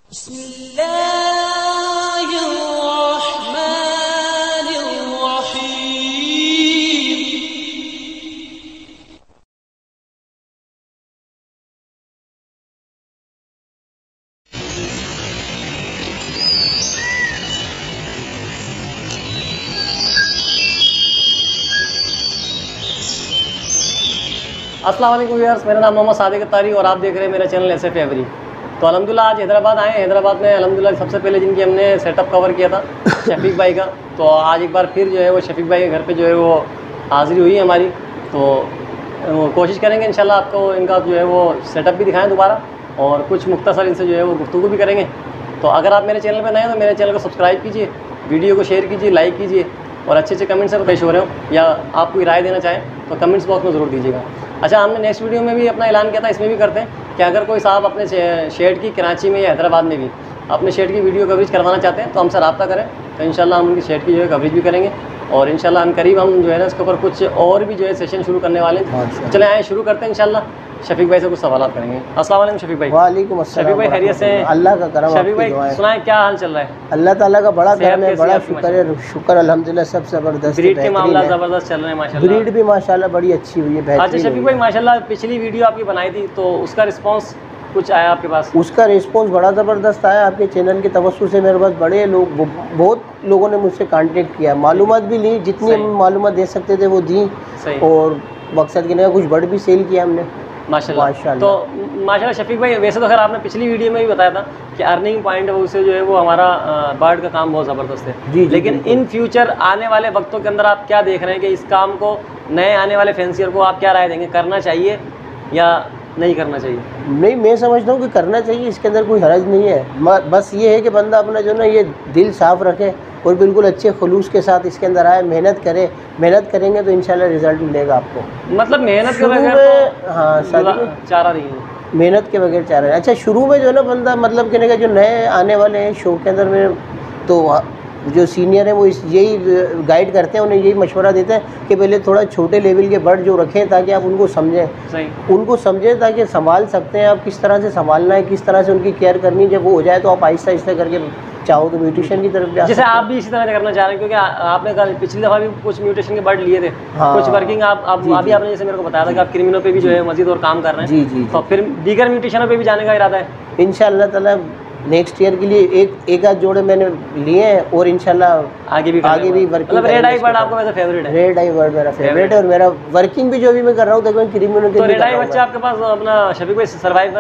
अस्सलाम वालेकुम व्यूअर्स, मेरा नाम मोहम्मद सादिक अत्तारी और आप देख रहे हैं मेरा चैनल SF एवरी। तो अल्हम्दुलिल्लाह आज हैदराबाद आए। हैदराबाद में अल्हम्दुलिल्लाह सबसे पहले जिनकी हमने सेटअप कवर किया था शफीक भाई का, तो आज एक बार फिर जो है वो शफीक भाई के घर पे जो है वो हाज़िरी हुई है हमारी। तो कोशिश करेंगे इंशाल्लाह आपको इनका जो है वो सेटअप भी दिखाएँ दोबारा और कुछ मुख्तसर इनसे जो है वो गुफ्तगू भी करेंगे। तो अगर आप मेरे चैनल पर नए हैं तो मेरे चैनल को सब्सक्राइब कीजिए, वीडियो को शेयर कीजिए, लाइक कीजिए और अच्छे अच्छे कमेंट्स पेश हो रहे हो या आप कोई राय देना चाहें तो कमेंट्स बॉक्स में ज़रूर दीजिएगा। अच्छा, हमने नेक्स्ट वीडियो में भी अपना ऐलान किया था, इसमें भी करते हैं कि अगर कोई साहब अपने शेड की कराची में या हैदराबाद में भी अपने शेड की वीडियो कवरेज करवाना चाहते हैं तो हमसे रब्ता करें, तो इंशाल्लाह हम उनकी शेड की जो है कवरेज भी करेंगे और इंशाल्लाह हम करीब हम जो है ना इसके ऊपर कुछ और भी जो है सेशन शुरू करने वाले हैं। चले आए शुरू करते हैं इंशाल्लाह। शफीक भाई से कुछ सवाल करेंगे। अस्सलाम वालेकुम शफीक भाई। वालेकुम अस्सलाम। शफीक भाई खैरियत से? अल्लाह का करम। शफीक भाई सुनाएं क्या हाल चल रहा है? अल्लाह ताला का बड़ा करम है, बड़ा शुक्र अल्हम्दुलिल्लाह, सब ज़बरदस्त। ब्रीड के मामला ज़बरदस्त चल रहे हैं माशाल्लाह। ब्रीड भी माशाल्लाह बड़ी अच्छी हुई है। अच्छा शफीक भाई, माशाल्लाह पिछली वीडियो आपकी बनाई थी तो उसका रिस्पांस कुछ आया आपके पास? उसका रिस्पांस बड़ा ज़बरदस्त आया। आपके चैनल के तवज्जुह से मेरे पास बड़े लोग, बहुत लोगों ने मुझसे कांटेक्ट किया, मालूमात भी ली, जितनी हम मालूमात दे सकते थे वो दी और मकसद के लिए कुछ बर्ड भी सेल किया हमने माशाल्लाह। तो माशाल्लाह शफीक भाई, वैसे तो खैर आपने पिछली वीडियो में भी बताया था कि अर्निंग पॉइंट उससे जो है वो हमारा बर्ड का काम बहुत ज़बरदस्त है। जी, लेकिन इन फ्यूचर आने वाले वक्तों के अंदर आप क्या देख रहे हैं कि इस काम को नए आने वाले फैंसियर को आप क्या राय देंगे, करना चाहिए या नहीं करना चाहिए? नहीं, मैं समझता हूँ कि करना चाहिए, इसके अंदर कोई हरज नहीं है। बस ये है कि बंदा अपना जो ना ये दिल साफ़ रखे और बिल्कुल अच्छे खुलूस के साथ इसके अंदर आए, मेहनत करे। मेहनत करेंगे तो इंशाल्लाह रिजल्ट मिलेगा आपको। मतलब मेहनत के बगैर तो हाँ चारा नहीं है, मेहनत के बगैर चारा। अच्छा, शुरू में जो ना बंदा मतलब कहने का जो नए आने वाले हैं शो के अंदर में, तो जो सीनियर है वो यही गाइड करते हैं, उन्हें यही मशवरा देते हैं कि पहले थोड़ा छोटे लेवल के बर्ड जो रखें ताकि आप उनको समझें। सही, उनको समझें ताकि संभाल सकते हैं आप, किस तरह से संभालना है, किस तरह से उनकी केयर करनी है। जब वो हो जाए तो आप आहिस्ता आहिस्ता करके चाहो तो म्यूटेशन की तरफ जैसे आप भी इसी तरह करना चाह रहे हैं, क्योंकि आपने कल पिछली दफ़ा भी कुछ म्यूटेशन के बर्ड लिए थे। हाँ, कुछ वर्किंग आप अभी आपने जैसे मेरे को बताया था कि आप क्रिमिनल पे भी जो है मजीद और काम कर रहे हैं। जी जी। तो फिर दीगर म्यूटेशनों पे भी जाने का इरादा है इंशाअल्लाह ताला। नेक्स्ट ईयर के लिए एक आध जोड़े मैंने लिए हैं और इंशाल्लाह आगे भी वर्किंग। मतलब रेड आई बर्ड आपका वैसे फेवरेट है? रेड आई बर्ड मेरा फेवरेट है और मेरा वर्किंग भी जो भी मैं कर रहा हूँ तकरीबन क्रिमिनल के। तो रेड आई बच्चा आपके पास अपना शफीक भाई सर्वाइव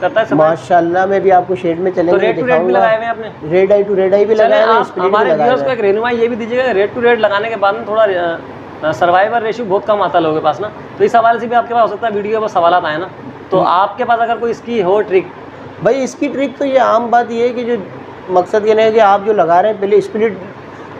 करता है? माशाल्लाह, मैं भी आपको शेड में चलेंगे। तो रेड टू रेड भी लगाए हुए आपने? रेड आई टू रेड आई भी लगाए हैं। हमारे व्यूअर्स को एक रहनुमाई ये भी दीजिएगा, रेड टू रेड लगाने के बाद में थोड़ा सर्वाइवर रेशियो बहुत कम आता है लोगों के पास ना, तो इस हवाले से भी आपके पास हो सकता है वीडियो पर सवाल आए ना, तो आपके पास अगर कोई इसकी हो ट्रिक? भाई इसकी ट्रिक तो ये आम बात ये है कि जो मकसद ये नहीं है कि आप जो लगा रहे हैं पहले स्प्लिट,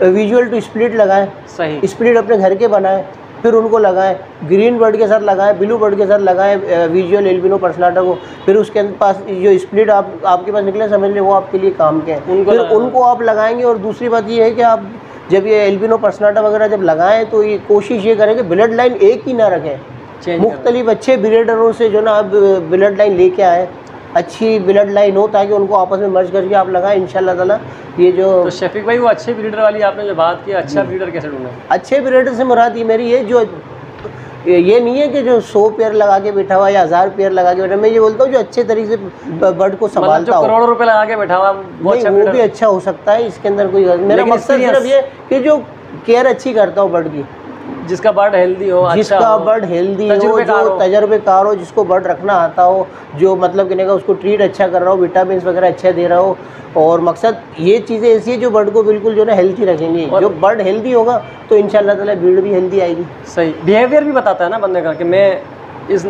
विजुअल टू स्प्लिट लगाएं। सही, स्प्लिट अपने घर के बनाएं, फिर उनको लगाएं, ग्रीन बर्ड के साथ लगाएं, ब्लू बर्ड के साथ लगाएं विजुअल एल्बिनो पर्सनाटा को। फिर उसके पास जो स्प्लिट आपके पास निकले समझ लें वो आपके लिए काम के हैं, फिर उनको आप लगाएंगे। और दूसरी बात ये है कि आप जब ये एल्बिनो पर्सनाटा वगैरह जब लगाएं तो ये कोशिश ये करें कि ब्लड लाइन एक ही ना रखें, मुख्तलिफ अच्छे ब्रीडरों से जो ना आप ब्लड लाइन लेके आए, अच्छी ब्लड लाइन हो ताकि उनको आपस में मर्ज करके आप लगाएं इंशाल्लाह ताला। ये जो तो शफीक भाई वो अच्छे ब्रीडर वाली आपने जो बात की, अच्छा ब्रीडर कैसे ढूंढे? अच्छे ब्रीडर से मुराद ये मेरी ये जो ये नहीं है कि जो 100 पेयर लगा के बैठा हुआ या 1000 पेयर लगा के बैठा, मैं ये बोलता हूँ जो अच्छे तरीके से बर्ड को संभालता हो। करोड़ों रुपए लगा के बैठा हुआ वो भी अच्छा हो सकता है, इसके अंदर कोई मेरा मकसद सिर्फ ये कि जो केयर अच्छी करता हो बर्ड की, जिसका बर्ड हेल्दी हो, जिसका बर्ड हेल्दी हो, जो तजर्बेकार हो, जिसको बर्ड रखना आता हो, जो मतलब कहने का उसको ट्रीट अच्छा कर रहा हो, विटामिन वगैरह अच्छा दे रहा हो। और मकसद ये चीज़ें ऐसी है जो बर्ड को बिल्कुल जो ना हेल्दी रखेंगी। जो बर्ड हेल्दी होगा तो इंशाल्लाह ताला ब्रीड भी हेल्दी आएगी। सही, बिहेवियर भी बताता है ना बंदे का कि मैं इस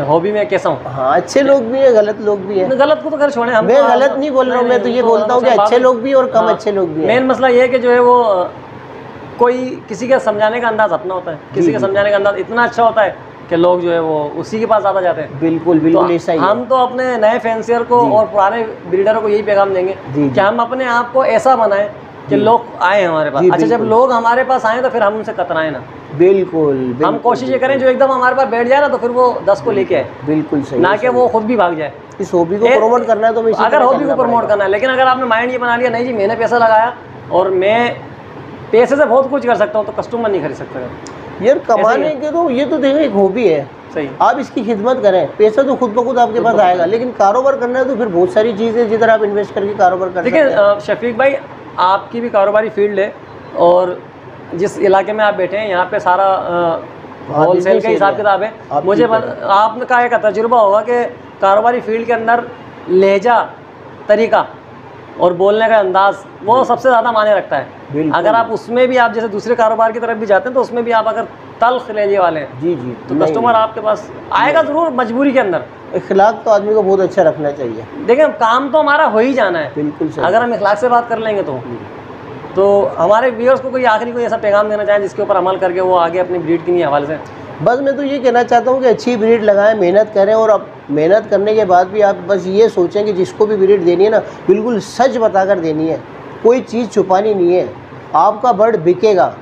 हॉबी में कैसा हूँ। हाँ, अच्छे लोग भी हैं, गलत लोग भी हैं। गलत को तो खैर छोड़े, मैं गलत नहीं बोल रहा हूँ, मैं तो ये बोलता हूँ कि अच्छे लोग भी और कम अच्छे लोग भी हैं। मेन मसला ये है कि जो है वो कोई किसी का समझाने का अंदाज अपना होता है, किसी का समझाने का अंदाज इतना अच्छा होता है कि लोग जो है वो उसी के पास ज़्यादा जाते हैं। बिल्कुल बिल्कुल ऐसा ही। हम तो अपने नए फैंसियर को और पुराने ब्रीडरों को यही पैगाम देंगे कि हम अपने आप को ऐसा बनाएं कि लोग आए हमारे पास। अच्छा, जब लोग हमारे पास आए तो फिर हम उनसे कतराएं ना। बिल्कुल, हम कोशिश ये करें जो एकदम हमारे पास बैठ जाए ना तो फिर वो 10 को लेके आए। बिल्कुल सही, ना कि वो खुद भी भाग जाए। इस हॉबी को प्रमोट करना है तो मैं अगर हॉबी को प्रमोट करना है, लेकिन अगर आपने माइंड ये बना लिया नहीं जी मैंने पैसा लगाया और मैं पैसे से बहुत कुछ कर सकता हूँ, तो कस्टमर नहीं खरीद सकता यार। कमाने के तो ये तो देखो एक हॉबी है, सही, आप इसकी खिदमत करें, पैसा तो खुद ब खुद आपके पास आएगा, लेकिन कारोबार करना है तो फिर बहुत सारी चीज़ें जिधर आप इन्वेस्ट करके कारोबार कर सकते हैं। देखिए शफीक भाई, आपकी भी कारोबारी फील्ड है और जिस इलाके में आप बैठे हैं यहाँ पे सारा होलसेल का हिसाब किताब है। मुझे आपका एक तजुर्बा होगा कि कारोबारी फील्ड के अंदर लहजा, तरीका और बोलने का अंदाज वो सबसे ज़्यादा मायने रखता है। अगर आप उसमें भी आप जैसे दूसरे कारोबार की तरफ भी जाते हैं तो उसमें भी आप अगर तल्ख लहजे वाले हैं जी जी तो कस्टमर आपके पास आएगा ज़रूर, मजबूरी के अंदर। इखलाक तो आदमी को बहुत अच्छा रखना चाहिए। देखिए काम तो हमारा हो ही जाना है, बिल्कुल सही। अगर हम इखलाक से बात कर लेंगे तो हमारे व्यूअर्स को कोई आखिरी कोई ऐसा पैगाम देना चाहें जिसके ऊपर अमल करके वो आगे अपनी ब्रीड के हवाले से? बस मैं तो ये कहना चाहता हूँ कि अच्छी ब्रीड लगाएं, मेहनत करें, और अब मेहनत करने के बाद भी आप बस ये सोचें कि जिसको भी ब्रीड देनी है ना बिल्कुल सच बताकर देनी है, कोई चीज़ छुपानी नहीं है। आपका बर्ड बिकेगा,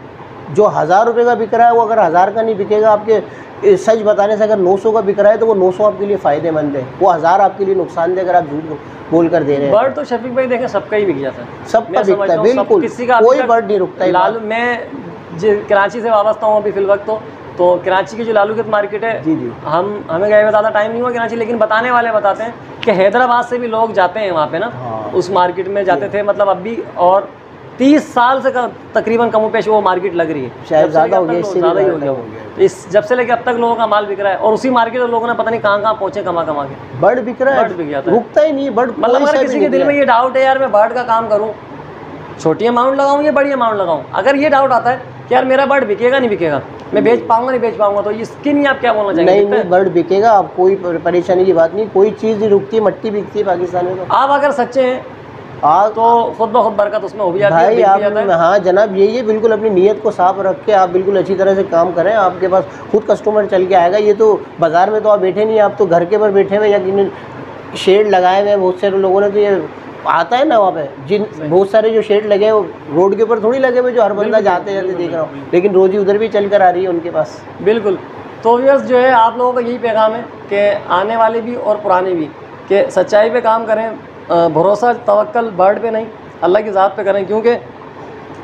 जो 1000 रुपये का बिक रहा है वो अगर 1000 का नहीं बिकेगा, आपके सच बताने से अगर 900 का बिक रहा है तो वो 900 आपके लिए फ़ायदेमंद है, वो 1000 आपके लिए नुकसान दे अगर आप झूठ बोल कर दे रहे हैं। बर्ड तो शफीक भाई देखें सबका ही बिक जाता है, सबका बिकता है बिल्कुल, किसी का कोई बर्ड नहीं रुकता है। लालू, मैं कराची से वाबस्ता हूँ अभी फिल वक्त, तो कराची की जो लालूगत मार्केट है जी जी, हमें गए हुए ज़्यादा टाइम नहीं हुआ कराची, लेकिन बताने वाले बताते हैं कि हैदराबाद से भी लोग जाते हैं वहाँ पे ना। हाँ। उस मार्केट में जाते थे मतलब अब भी, और 30 साल से तकरीबन कमो पेश वो मार्केट लग रही है, शायद ज़्यादा हो गया, इससे ज़्यादा ही हो गया। इस जब से लेके अब तक लोगों का माल बिक रहा है और उसी मार्केट में लोगों ने पता नहीं कहाँ पहुँचे कमा के बर्ड बिक रहा है, बर्ड बिक जाता है, रुकता ही नहीं बर्ड। मतलब अगर किसी के दिल में ये डाउट है यार मैं बर्ड का काम करूँ, छोटी अमाउंट लगाऊं या बड़ी अमाउंट लगाऊं, अगर ये डाउट आता है कि यार मेरा बर्ड बिकेगा नहीं बिकेगा, मैं बेच पाऊंगा नहीं बेच पाऊंगा, तो इसके लिए आप क्या बोलना चाहेंगे? नहीं बर्ड बिकेगा, आप कोई परेशानी की बात नहीं, कोई चीज़ नहीं रुकती, मट्टी बिकती है पाकिस्तान में। तो आप अगर सच्चे हैं तो खुद ब खुद बरकत उसमें हो भी जाती भाई है, आप। हाँ जनाब, यही बिल्कुल अपनी नीयत को साफ रख के आप बिल्कुल अच्छी तरह से काम करें, आपके पास खुद कस्टमर चल के आएगा। ये तो बाज़ार में तो आप बैठे नहीं, आप तो घर के पर बैठे हुए या शेड लगाए हुए हैं बहुत सारे लोगों ने, तो ये आता है ना वहाँ पे जिन बहुत सारे जो शेड लगे हैं वो रोड के ऊपर थोड़ी लगे हुए जो हर बंदा जाते जाते देख रहा हूँ, लेकिन रोज़ी उधर भी चल कर आ रही है उनके पास। बिल्कुल। तो व्यूअर्स जो है आप लोगों का यही पैगाम है कि आने वाले भी और पुराने भी कि सच्चाई पे काम करें, भरोसा तवक्कल बर्ड पे नहीं अल्लाह की ज़ात पे करें, क्योंकि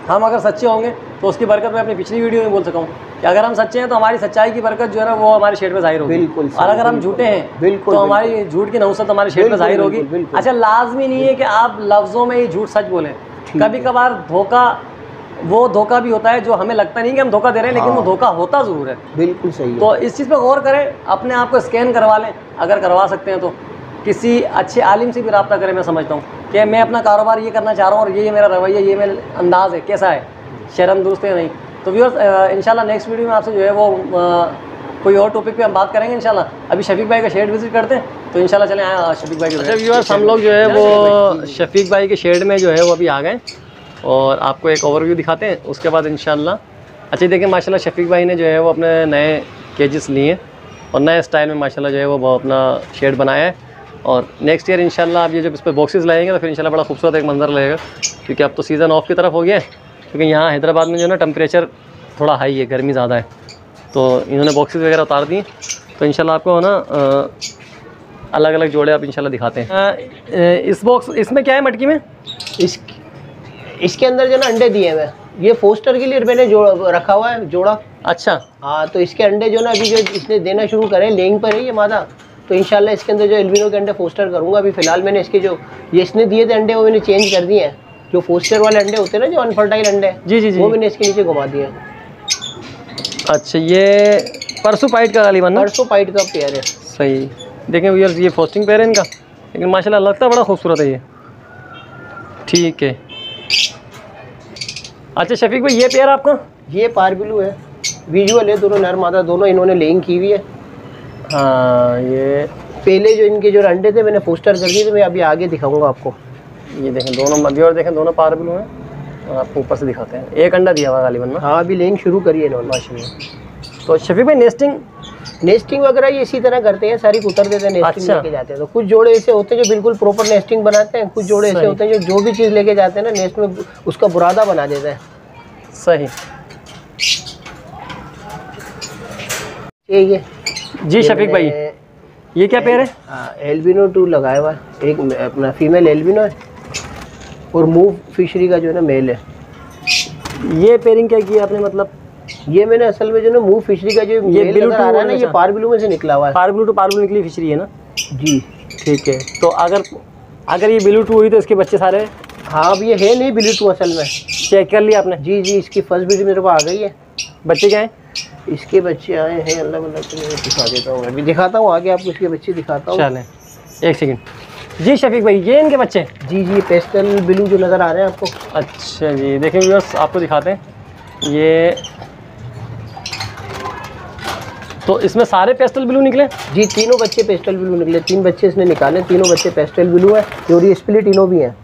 हम अगर सच्चे होंगे तो उसकी बरकत मैं अपनी पिछली वीडियो में बोल सका हूँ कि अगर हम सच्चे हैं तो हमारी सच्चाई की बरकत जो है ना वो हमारे शेड में जाहिर होगी। बिल्कुल। और अगर हम झूठे हैं तो हमारी झूठ की नहुसत हमारे शेड में जाहिर होगी। अच्छा, लाजमी नहीं है कि आप लफ्ज़ों में ही झूठ सच बोलें, कभी कभार धोखा भी होता है जो हमें लगता नहीं कि हम धोखा दे रहे हैं, लेकिन वो धोखा होता ज़रूर है। बिल्कुल सही। तो इस चीज़ पर गौर करें, अपने आप को स्कैन करवा लें, अगर करवा सकते हैं तो किसी अच्छे आलिम से भी रब्ता करें। मैं समझता हूँ कि मैं अपना कारोबार ये करना चाह रहा हूँ और ये मेरा रवैया, ये मेरा अंदाज़ है, कैसा है, शर्म दुरुस्त है नहीं। तो व्यूअर्स इंशाल्लाह नेक्स्ट वीडियो में आपसे जो है वो कोई और टॉपिक पे हम बात करेंगे इंशाल्लाह। अभी शफीक भाई का शेड विजिट करते हैं, तो इंशाल्लाह चले आए शफीक भाई के। अच्छा व्यूअर्स, हम लोग जो है वो शफीक भाई के शेड में जो है वो अभी आ गए और आपको एक ओवरव्यू दिखाते हैं, उसके बाद इंशाल्लाह। अच्छा देखिए माशाल्लाह शफीक भाई ने जो है वो अपने नए केजेस लिए और नए स्टाइल में माशाल्लाह जो है वो अपना शेड बनाया है, और नेक्स्ट ईयर इंशाल्लाह आप ये जब इस पर बॉक्सेस लाएंगे तो फिर इंशाल्लाह बड़ा खूबसूरत एक मंजर लगेगा, क्योंकि अब तो सीज़न ऑफ की तरफ हो गया है, क्योंकि यहाँ हैदराबाद में जो है ना टेम्परेचर थोड़ा हाई है, गर्मी ज़्यादा है, तो इन्होंने बॉक्सेस वगैरह उतार दिए। तो इंशाल्लाह आपको ना अलग अलग जोड़े आप इंशाल्लाह दिखाते हैं। इस बॉक्स इसमें क्या है मटकी में? इसके अंदर जो ना अंडे दिए हुए हैं, ये फोस्टर के लिए मैंने रखा हुआ है जोड़ा। अच्छा हाँ, तो इसके अंडे जो ना अभी जो इसने देना शुरू करे, लेइंग पर है ये मादा, तो इंशाल्लाह इसके अंदर जो एल्बिनो के अंडे फोस्टर करूँगा। अभी फ़िलहाल मैंने इसके जो ये इसने दिए थे अंडे वो मैंने चेंज कर दिए हैं, जो फोस्टर वाले अंडे होते हैं ना, जो अनफर्टाइल अंडे, जी जी जी, वो मैंने इसके नीचे घुमा दिए। अच्छा, ये परसों पाइट का गालिबन, परसों पाइट का पेयर है। सही। देखें व्यूअर्स, ये फोस्टिंग पेयर है इनका, लेकिन माशाल्लाह लगता बड़ा खूबसूरत है ये। ठीक है। अच्छा शफीक भाई, ये पेयर आपका? ये पारबिलू है, विजुअल है, दोनों नर मादा दोनों इन्होंने लेइंग की हुई है। हाँ, ये पहले जो इनके जो अंडे थे मैंने फोस्टर कर दिए थे, मैं अभी आगे दिखाऊंगा आपको। ये देखें दोनों व्यूअर देखें, दोनों पारबिलू हैं, और आपको ऊपर से दिखाते हैं। एक अंडा दिया हुआ गालिबन में। हाँ, अभी लेइंग शुरू करी है इन्होंने माशाल्लाह। तो शफीक भाई नेस्टिंग वगैरह ये इसी तरह करते हैं, सारी उतर देते हैं, नेस्टिंग लेके जाते हैं। तो कुछ जोड़े ऐसे होते हैं जो बिल्कुल प्रॉपर नेस्टिंग बनाते हैं, कुछ जोड़े ऐसे होते हैं जो भी चीज़ लेके जाते हैं ना नेस्ट में उसका बुरादा बना देता है। सही। ये जी शफीक भाई, ये क्या पेयर है? एल्बिनो 2 लगाया हुआ है, एक अपना फीमेल एल्बिनो है और मूव फिशरी का जो है ना मेल है। ये पेयरिंग क्या की आपने, मतलब ये मैंने असल में जो ना मूव फिशरी का जो ये मेल नजर आ रहा है ना, ये पार ब्लू में से निकला हुआ है। पार ब्लू टू पार ब्लू निकली फिशरी है ना जी। ठीक है, तो अगर ये ब्लू टू हुई तो इसके बच्चे सारे? हाँ, अब ये है नहीं ब्लू टू असल में। चेक कर लिया आपने? जी जी, इसकी फर्स्ट ब्रीड मेरे को आ गई है। बच्चे क्या हैं? इसके बच्चे आए हैं, अल्लाह अल्लाह दिखा देता हूँ, अभी दिखाता हूँ आगे आपको इसके बच्चे दिखाता हूँ। चलें एक सेकंड जी शफीक भाई, ये इनके बच्चे? जी जी, पेस्टल ब्लू जो नज़र आ रहे हैं आपको। अच्छा जी, देखिए व्यूअर्स आपको दिखाते हैं ये, तो इसमें सारे पेस्टल ब्लू निकले? जी, तीनों बच्चे पेस्टल ब्लू निकले, 3 बच्चे इसने निकाले, तीनों बच्चे पेस्टल ब्लू है और ये स्प्लिट इनो भी है।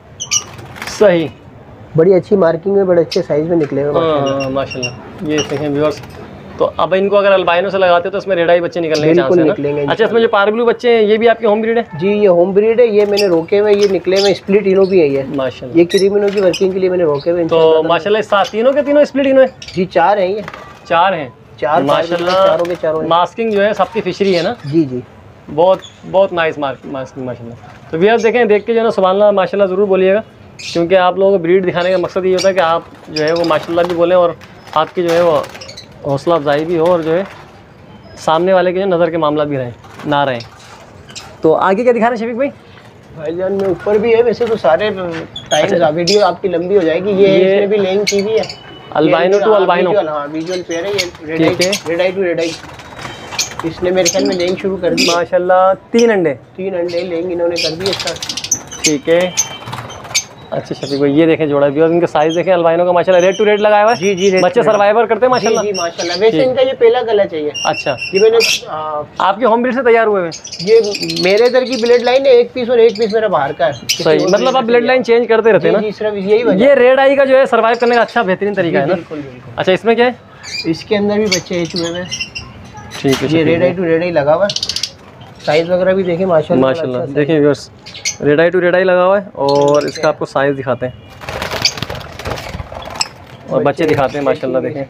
सही, बड़ी अच्छी मार्किंग में, बड़े अच्छे साइज में निकले हुए माशाल्लाह। ये देखें व्यूअर्स, तो अब इनको अगर अल्बाइनो से लगाते हो तो इसमें रेड आई बच्चे निकलने के चांस है ना? निकलेंगे। अच्छा, इसमें जो पार ब्लू बच्चे हैं ये भी आपके होम ब्रीड है? जी, ये होम ब्रीड है, ये मैंने रोके हुए, ये निकले हुए स्प्लिट इनो भी है ये माशाल्लाह। ये क्रीमिनो की वर्किंग के लिए मैंने रोके हुए। तो माशाल्लाह तीनों के तीनों स्प्लिट इनो है? जी, 4 हैं ये। 4 हैं? 4 माशाल्लाह। चारों के चारों मास्किंग जो है सबकी फिशरी है ना? जी जी, बहुत नाइस मास्किंग माशाल्लाह। तो व्यूअर्स देखें, देख के जो है ना सुभान अल्लाह माशाल्लाह ज़रूर बोलिएगा, क्योंकि आप लोगों को ब्रीड दिखाने का मकसद ये होता है कि आप जो है वो माशाल्लाह भी बोलें और आपकी जो है वो हौसला अफजाई भी हो और जो है सामने वाले के जो नज़र के मामला भी ना रहें। तो आगे क्या दिखा रहे हैं शफीक भाई? भाईजान में ऊपर भी है, वैसे तो सारे टाइम वीडियो आपकी लंबी हो जाएगी। ये इसमें भी लेंग की भी है, अल्बाइनो टू अल्बाइनो। हाँ, विजुअल पेयर है ये, रेड आई टू रेड आई। इसने मेरे ख्याल में लेंग शुरू कर दी माशाल्लाह। 3 अंडे लेंग इन्होंने कर दिए स्टार्ट। ठीक है। अच्छा शफीक भाई, ये देखें जोड़ा भी और इनका साइज देखें अल्बाइनो का माशाल्लाह, रेड टू रेड लगाया हुआ है। जी जी, बच्चे सर्वाइवर करते हैं माशाल्लाह। जी माशाल्लाह। वैसे इनका ये पहला गला चाहिए। अच्छा, ये मैंने आपके होम ब्रीड से तैयार हुए हैं? ये मेरे इधर की ब्लड लाइन है, एक पीस और एक पीस मेरा बाहर का है। सही, मतलब आप ब्लड लाइन चेंज करते रहते हैं ना? सिर्फ यही वजह। ये रेड आई का जो है सर्वाइव करने का अच्छा बेहतरीन तरीका है ना? अच्छा, इसमें क्या है? इसके अंदर भी बच्चे चूहे में। ठीक है, ये red eye to red eye लगा हुआ है, साइज वगैरह भी देखें माशाल्लाह। देखिए viewers, red eye to red eye लगा हुआ है और इसका आपको साइज दिखाते हैं और बच्चे दिखाते हैं माशाल्लाह। देखें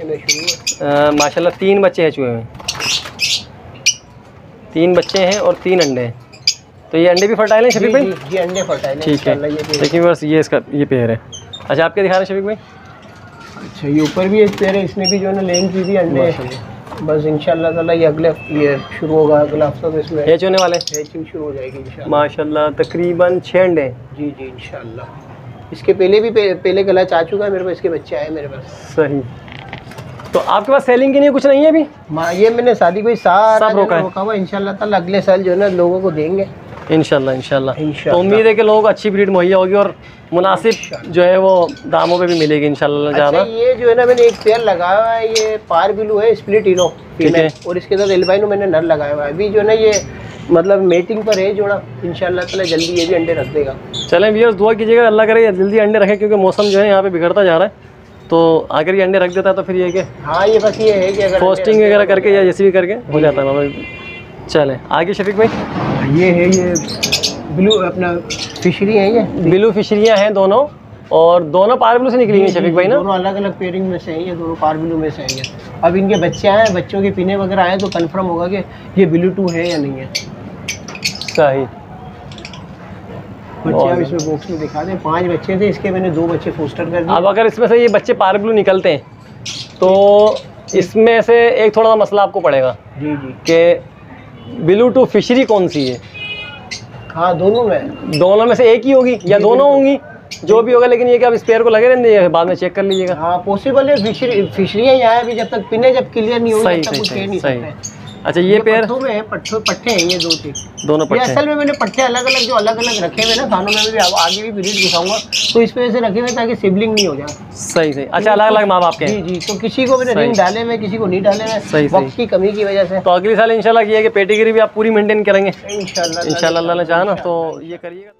माशाल्लाह 3 बच्चे हैं चूहे में, 3 बच्चे हैं और 3 अंडे हैं। तो ये अंडे भी फर्टाइल हैं शफीक भाई? जी, अंडे फर्टाइल हैं। ठीक है, देखिए बस ये इसका ये पेयर है। अच्छा, आप क्या दिखा रहे हैं शफीक भाई? अच्छा, ये ऊपर भी एक पेयर है, इसने भी जो है ना लेंग की थी अंडे। बस इंशाल्लाह ताला ये शुरू होगा अगला हफ्ता, तो इसमें हैच होने वाले, हैचिंग शुरू हो जाएगी इंशाल्लाह। माशाल्लाह तकरीबन 6 अंडे। जी जी इंशाल्लाह। इसके पहले भी पहले गला आ चुका है मेरे पास, इसके बच्चे आए मेरे पास। सही। तो आपके पास सेलिंग के लिए कुछ नहीं है अभी? ये मैंने शादी कोई सारा रोका हुआ, इंशाल्लाह ताला अगले साल जो है ना लोगों को देंगे इंशाल्लाह। तो उम्मीद है कि लोगों को अच्छी ब्रीड मुहैया होगी और मुनासिब जो है वो दामों पे भी मिलेगी इंशाल्लाह। अच्छा, ये जो है ना मैंने एक पेयर लगाया हुआ है, ये पार ब्लू है, स्प्लिट इनो फीमेल, और इसके साथ एल्बाइनो मैंने नर लगाया हुआ है। अभी जो है ना ये मतलब मेटिंग पर है जोड़ा, इंशाल्लाह ताला जल्दी ये भी अंडे रख देगा। चलें व्यूअर्स, दुआ कीजिएगा अल्लाह करे जल्दी अंडे रखे, क्योंकि मौसम जो है यहाँ पे बिगड़ता जा रहा है। तो अगर ये अंडे रख देता है तो फिर ये कि हाँ, ये बस ये है कि अगर पोस्टिंग वगैरह करके या जैसे भी करके हो जाता है। चलें आगे शफीक भाई। ये है ये ब्लू अपना फिशरी है, ये ब्लू फिशरियाँ हैं दोनों, और दोनों पार ब्लू से निकली हैं शफीक भाई ना? दोनों अलग अलग पेयरिंग में से हैं, ये दोनों पार ब्लू में से हैं। अब इनके बच्चे आए, बच्चों के पीने वगैरह आए तो कंफर्म होगा कि ये ब्लू टू है या नहीं है। सही। बच्चे अब इसमें बॉक्स में दिखा दें, 5 बच्चे थे, इसके मैंने 2 बच्चे फोस्टर कर दिए। अब अगर इसमें से ये बच्चे पार ब्लू निकलते हैं तो इसमें से एक थोड़ा सा मसला आपको पड़ेगा जी जी कि ब्लू टू फिशरी कौन सी है? हाँ, दोनों में से एक ही होगी या दोनों होंगी, जो भी होगा, लेकिन ये कि आप इस पेयर को लगे रहने बाद में चेक कर लीजिएगा। हाँ, पॉसिबल है। फिशरियाँ यहाँ अभी जब तक पिने जब क्लियर नहीं होगी तब तक कुछ कह नहीं सकते। अच्छा, ये पेयर में है, पट्टे हैं ये दोनों पट्टे। असल में मैंने पट्टे अलग अलग जो अलग अलग रखे हुए ना खानों में, भी आगे भी ब्रीड दिखाऊंगा, तो इस वजह से रखे हुए ताकि सिबलिंग नहीं हो जाए। सही। अच्छा, अलग अलग माँ बाप के? जी जी। तो किसी को मैंने रिंग डाले हुए, किसी को नहीं डाले हुए, वक्त की कमी की वजह से। तो अगले साल इंशाल्लाह ये है कि पेटीगिरी भी आप पूरी मेंटेन करेंगे इंशाल्लाह अल्लाह ने चाहा ना, तो ये करिएगा।